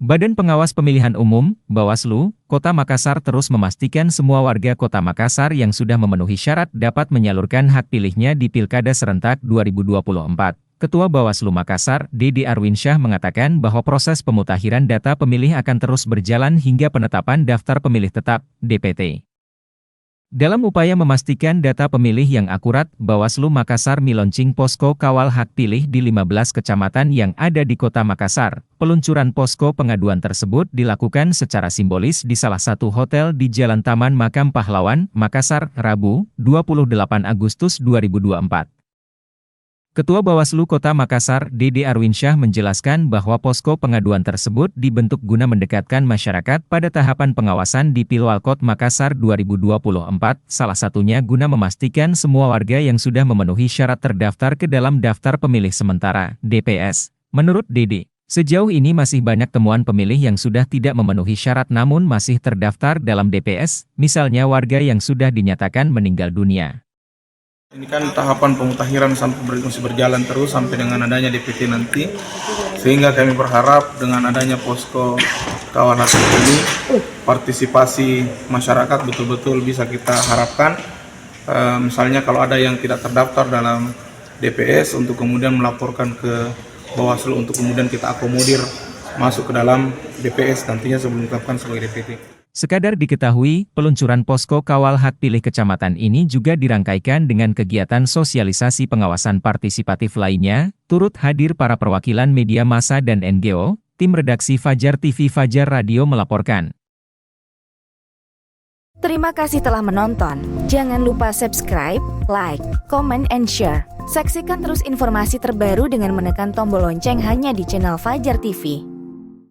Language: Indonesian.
Badan Pengawas Pemilihan Umum, Bawaslu, Kota Makassar terus memastikan semua warga Kota Makassar yang sudah memenuhi syarat dapat menyalurkan hak pilihnya di Pilkada Serentak 2024. Ketua Bawaslu Makassar, Dede Arwinsyah mengatakan bahwa proses pemutakhiran data pemilih akan terus berjalan hingga penetapan daftar pemilih tetap, DPT. Dalam upaya memastikan data pemilih yang akurat, Bawaslu Makassar meluncing posko kawal hak pilih di 15 kecamatan yang ada di Kota Makassar. Peluncuran posko pengaduan tersebut dilakukan secara simbolis di salah satu hotel di Jalan Taman Makam Pahlawan, Makassar, Rabu, 28 Agustus 2024. Ketua Bawaslu Kota Makassar, Dede Arwinsyah menjelaskan bahwa posko pengaduan tersebut dibentuk guna mendekatkan masyarakat pada tahapan pengawasan di Pilwalkot Makassar 2024, salah satunya guna memastikan semua warga yang sudah memenuhi syarat terdaftar ke dalam daftar pemilih sementara, DPS. Menurut Dede, sejauh ini masih banyak temuan pemilih yang sudah tidak memenuhi syarat namun masih terdaftar dalam DPS, misalnya warga yang sudah dinyatakan meninggal dunia. Ini kan tahapan pemutakhiran masih berjalan terus sampai dengan adanya DPT nanti, sehingga kami berharap dengan adanya posko kawal hak ini, partisipasi masyarakat betul-betul bisa kita harapkan. Misalnya kalau ada yang tidak terdaftar dalam DPS untuk kemudian melaporkan ke Bawaslu untuk kemudian kita akomodir masuk ke dalam DPS nantinya sebelum ditetapkan sebagai DPT. Sekadar diketahui, peluncuran posko kawal hak pilih kecamatan ini juga dirangkaikan dengan kegiatan sosialisasi pengawasan partisipatif lainnya, turut hadir para perwakilan media massa dan NGO, tim redaksi Fajar TV Fajar Radio melaporkan. Terima kasih telah menonton. Jangan lupa subscribe, like, comment, and share. Saksikan terus informasi terbaru dengan menekan tombol lonceng hanya di channel Fajar TV.